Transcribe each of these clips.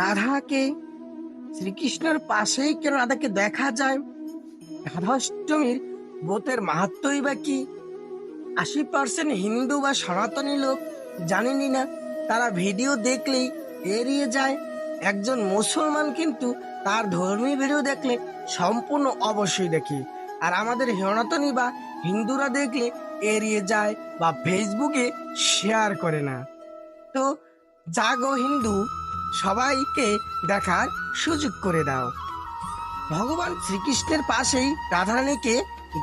রাধাকে শ্রীকৃষ্ণের পাশেই কেন রাধাকে দেখা যায়? রাধাষ্টমীর ব্রতের মাহাত্মই বা কি? 80% হিন্দু বা সনাতনী লোক জানেনই না, তারা ভিডিও দেখলেই এড়িয়ে যায়। একজন মুসলমান কিন্তু তার ধর্মীয় ভিডিও দেখলে সম্পূর্ণ অবশ্যই দেখে, আর আমাদের সনাতনী বা হিন্দুরা দেখলে এড়িয়ে যায় বা ফেসবুকে শেয়ার করে না। তো জাগো হিন্দু, সবাইকে দেখার সুযোগ করে দাও। ভগবান শ্রীকৃষ্ণের পাশেই রাধারানীকে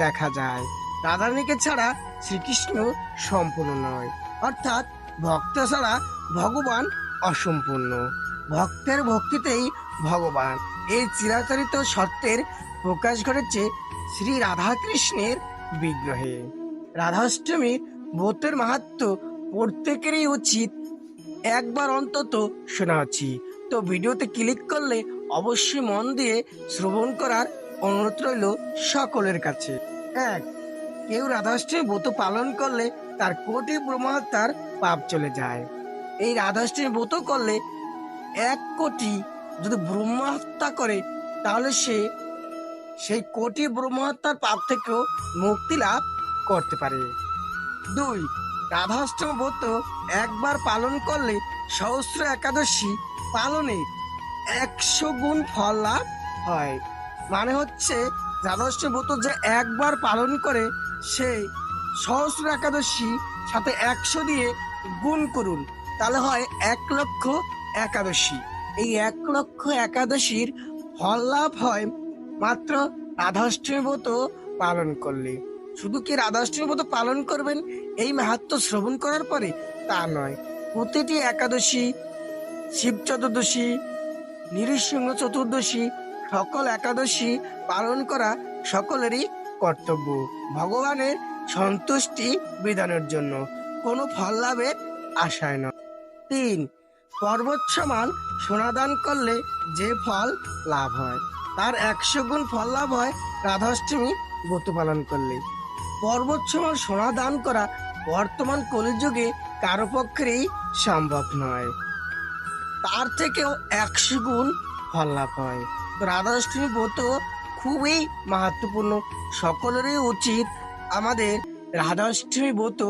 দেখা যায়। রাধারানীকে ছাড়া শ্রীকৃষ্ণ সম্পূর্ণ নয়, অর্থাৎ ভক্ত ছাড়া ভগবান অসম্পূর্ণ। ভক্তের ভক্তিতেই ভগবান, এই চিরাচরিত সত্যের প্রকাশ ঘটেছে শ্রী রাধাকৃষ্ণের বিগ্রহে। রাধাষ্টমীর ব্রতের মাহাত্ম্য প্রত্যেকেরই উচিত একবার অন্তত শোনা উচিত। তো ভিডিওতে ক্লিক করলে অবশ্যই মন দিয়ে শ্রবণ করার অনুরোধ রইল সকলের কাছে। এক, কেউ রাধাষ্টমী ব্রত পালন করলে তার কোটি ব্রহ্মহত্যার পাপ চলে যায়। এই রাধাষ্টমী ব্রত করলে 1 কোটি যদি ব্রহ্মহত্যা করে, তাহলে সে সেই কোটি ব্রহ্মহত্যার পাপ থেকেও মুক্তি লাভ করতে পারে। 2, রাধাষ্টমী ব্রত একবার পালন করলে সহস্র একাদশী পালনে 100 গুণ ফল লাভ হয়। মানে হচ্ছে রাধাষ্টমী ব্রত যে একবার পালন করে, সে সহস্র একাদশী সাথে 100 দিয়ে গুণ করুন, তাহলে হয় 1,00,000 একাদশী। এই 1,00,000 একাদশীর ফল লাভ হয় মাত্র রাধাষ্টমী ব্রত পালন করলে। শুধু কি রাধাষ্টমী ব্রত পালন করবেন এই মাহাত্ম্য শ্রবণ করার পরে, তা নয়। প্রতিটি একাদশী, শিব চতুর্দশী, নৃসিংহ চতুর্দশী, সকল একাদশী পালন করা সকলেরই কর্তব্য, ভগবানের সন্তুষ্টি বিধানের জন্য, কোনো ফল লাভের আশায় নয়। 3, পর্বত সমান সোনাদান করলে যে ফল লাভ হয়, তার 100 গুণ ফল লাভ হয় রাধাষ্টমী ব্রত পালন করলে। পর্বত সমান সোনা দান করা বর্তমান কলিযুগে কারো পক্ষেই সম্ভব নয়, তার থেকেও 100 গুণ ফল লাভ হয়। তো রাধাষ্টমী ব্রত খুবই মাহাত্মপূর্ণ, সকলেরই উচিত আমাদের রাধাষ্টমী ব্রত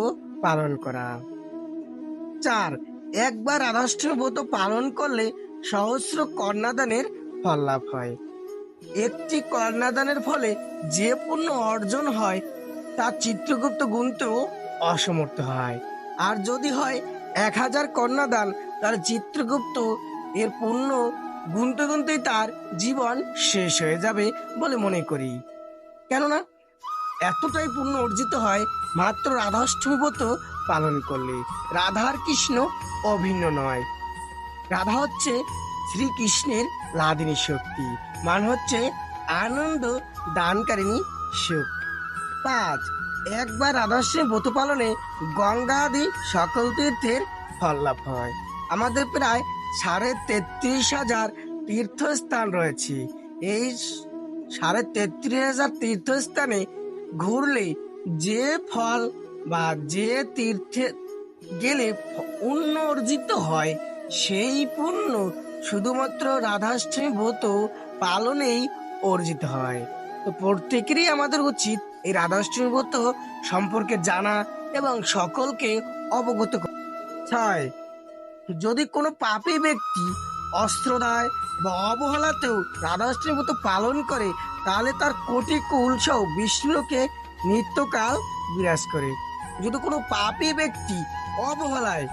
পালন করা। 4, একবার রাধাষ্টমী ব্রত পালন করলে সহস্র কন্যাদানের ফল লাভ হয়। একটি কন্যাদানের ফলে যে পুণ্য অর্জন হয় তা চিত্রগুপ্ত গুনতেও অসমর্থ হয়। আর যদি হয় 1000 কন্যাদান, তাহলে চিত্রগুপ্ত এর পুণ্য গুনতে গুনতেই তার জীবন শেষ হয়ে যাবে বলে মনে করি। কেননা এতটাই পুণ্য অর্জিত হয় মাত্র রাধাষ্টমী ব্রত পালন করলে। রাধার কৃষ্ণ অভিন্ন নয়, রাধা হচ্ছে শ্রীকৃষ্ণের লাদিনী শক্তি, মানে হচ্ছে আনন্দ দানকারিণী শক্তি। 5, একবার রাধাষ্টমী ব্রত পালনে গঙ্গা আদি সকল তীর্থের ফল লাভ হয়। আমাদের প্রায় 33,500 তীর্থস্থান রয়েছে। এই 33,500 তীর্থস্থানে ঘুরলে যে ফল বা যে তীর্থে গেলে পুণ্য অর্জিত হয়, সেই পুণ্য শুধুমাত্র রাধাষ্টমী ব্রত পালনেই অর্জিত হয়। তো প্রত্যেকেরই আমাদের উচিত এই রাধাষ্টমী ব্রত সম্পর্কে জানা এবং সকলকে অবগত করা। 6, যদি কোনো পাপী ব্যক্তি অস্ত্রদায় বা অবহেলাতেও রাধাষ্টমী ব্রত পালন করে, তাহলে তার কোটি কুল সহ বিষ্ণুকে নিত্যকাল বিরাজ করে। যদি কোনো পাপী ব্যক্তি অবহেলায়,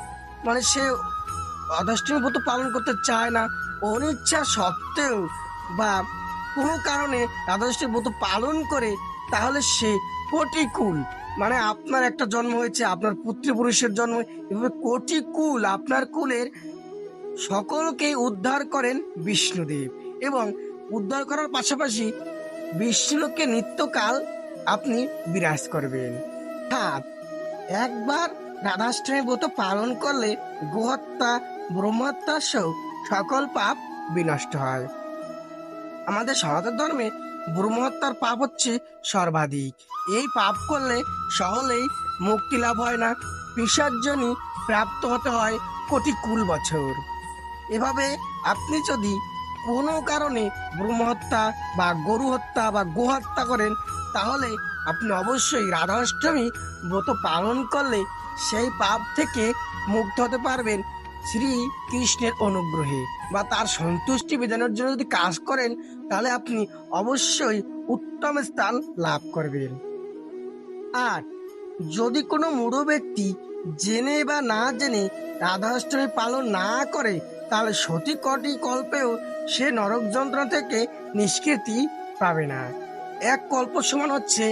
মানে সে রাধাষ্টমী ব্রত পালন করতে চায় না, অনিচ্ছা সত্ত্বেও বা কোনো কারণে রাধাষ্টমী ব্রত পালন করে, তাহলে সে কোটি কুল, মানে আপনার একটা জন্ম হয়েছে, আপনার পুত্রপুরুষের জন্ম, এভাবে কোটি কুল আপনার কুলের সকলকে উদ্ধার করেন বিষ্ণুদেব, এবং উদ্ধার করার পাশাপাশি বিষ্ণুকে নিত্যকাল আপনি বিরাজ করবেন। 7, একবার রাধাষ্টমী ব্রত পালন করলে গোহত্যা, ব্রহ্মহত্যা সহ সকল পাপ বিনষ্ট হয়। আমাদের সনাতন ধর্মে ব্রহ্মহত্যার পাপ হচ্ছে সর্বাধিক। এই পাপ করলে সহলেই মুক্তি লাভ হয় না, পিশাচজনি প্রাপ্ত হতে হয় কোটি কুল বছর। এভাবে আপনি যদি কোনো কারণে ব্রহ্মহত্যা বা গরু হত্যা বা গো হত্যা করেন, তাহলে আপনি অবশ্যই রাধাষ্টমী ব্রত পালন করলে সেই পাপ থেকে মুক্ত হতে পারবেন শ্রী কৃষ্ণের অনুগ্রহে, বা তার সন্তুষ্টি বিধানের জন্য যদি কাজ করেন, তাহলে আপনি অবশ্যই উত্তম স্থান লাভ করবেন। আর যদি কোনো মূঢ় ব্যক্তি জেনে বা না জেনে রাধাষ্টমী পালন না করে, তাহলে সতী কটি কল্পেও সে নরক যন্ত্রণা থেকে নিষ্কৃতি পাবে না। এক কল্প সমান হচ্ছে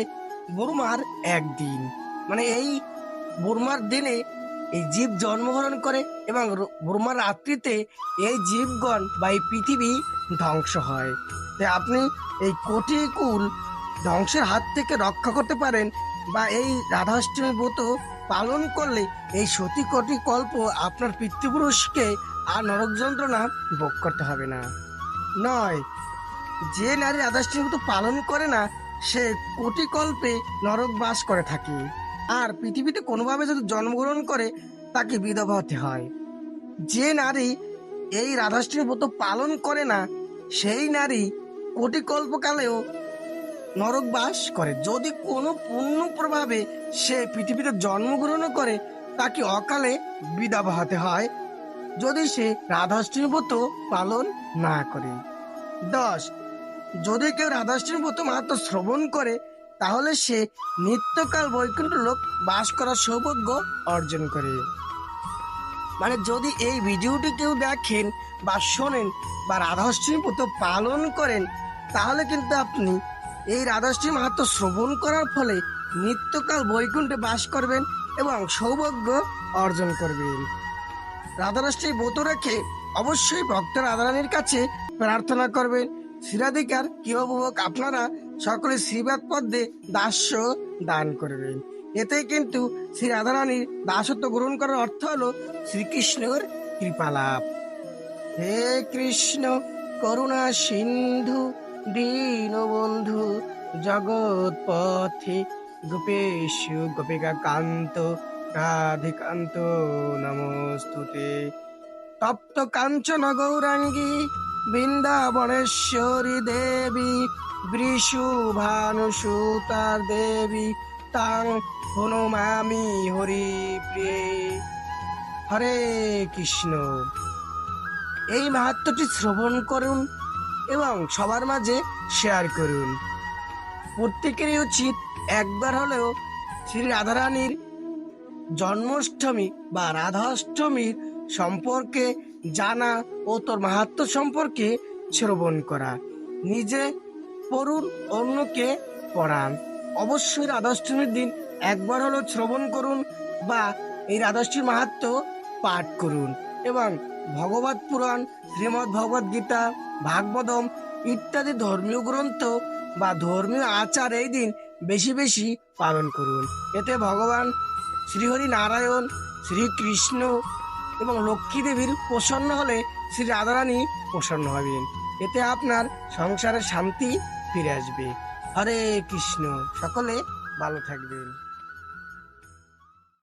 বুড়মার একদিন। মানে এই বুড়মার দিনে এই জীব জন্মগ্রহণ করে এবং বুড়মার রাত্রিতে এই জীবগণ বা এই পৃথিবী ধ্বংস হয়। তাই আপনি এই কোটি কুল ধ্বংসের হাত থেকে রক্ষা করতে পারেন, বা এই রাধাষ্টমী ব্রত পালন করলে এই সতী কোটি কল্প আপনার পিতৃপুরুষকে আর নরক যন্ত্রণা ভোগ করতে হবে না। নয়, যে নারী রাধাষ্টমী ব্রত পালন করে না, সে কোটি কল্পে নরক বাস করে থাকে। আর পৃথিবীতে কোনোভাবে যদি জন্মগ্রহণ করে, তাকে বিধবা হতে হয়। যে নারী এই রাধাষ্টমী ব্রত পালন করে না, সেই নারী কোটি কল্পকালেও নরক বাস করে। যদি কোনো পুণ্য প্রভাবে সে পৃথিবীতে জন্মগ্রহণ করে, তাকে অকালে বিধবা হতে হয় যদি সে রাধাষ্টমী ব্রত পালন না করে। 10, যদি কেউ রাধাষ্টমী ব্রত মাহাত্ম শ্রবণ করে, তাহলে সে নিত্যকাল বৈকুণ্ঠ লোক বাস করার সৌভাগ্য অর্জন করে। মানে যদি এই ভিডিওটি কেউ দেখেন বা শোনেন বা রাধাষ্টমী ব্রত পালন করেন, তাহলে কিন্তু আপনি এই রাধাষ্টমী মাহাত্ম শ্রবণ করার ফলে নিত্যকাল বৈকুণ্ঠে বাস করবেন এবং সৌভাগ্য অর্জন করবেন। রাধারাষ্ট্রী ব্রত রেখে অবশ্যই ভক্ত রাধারানীর কাছে প্রার্থনা করবেন, শ্রীরাধিকার কিভাবক আপনারা সকলে শ্রীবাদ পদ্মে দাস্য দান করবেন। এতে কিন্তু শ্রী রাধারানীর দাসত্ব গ্রহণ করার অর্থ হলো শ্রীকৃষ্ণের কৃপালাভ। হে কৃষ্ণ করুণা সিন্ধু দীনবন্ধু জগৎ পথে গোপেশ গোপিকা কান্ত রাধিকান্ত নমস্তুতে। তপ্ত কাঞ্চন গৌরাঙ্গী বৃন্দাবনেশ্বরী দেবী বৃষুভানুসুতার দেবী তাং হনুমামি হরি প্রিয়ে। হরে কৃষ্ণ। এই মাহাত্ম্যটি শ্রবণ করুন এবং সবার মাঝে শেয়ার করুন। প্রত্যেকেরই উচিত একবার হলেও শ্রী রাধারানীর জন্মাষ্টমী বা রাধাষ্টমীর সম্পর্কে জানা ও তোর মাহাত্ম্য সম্পর্কে শ্রবণ করা। নিজে পড়ুন, অন্যকে পড়ান। অবশ্যই রাধাষ্টমীর দিন একবার হলো শ্রবণ করুন বা এই রাধাষ্টমীর মাহাত্ম্য পাঠ করুন এবং ভগবত পুরাণ, শ্রীমদ্ ভগবদ গীতা, ভাগবতম ইত্যাদি ধর্মীয় গ্রন্থ বা ধর্মীয় আচার এই দিন বেশি বেশি পালন করুন। এতে ভগবান শ্রীহরি নারায়ণ, শ্রীকৃষ্ণ এবং লক্ষ্মী দেবীর প্রসন্ন হলে শ্রী রাধারানী প্রসন্ন হবেন। এতে আপনার সংসারে শান্তি ফিরে আসবে। হরে কৃষ্ণ। সকলে ভালো থাকবেন।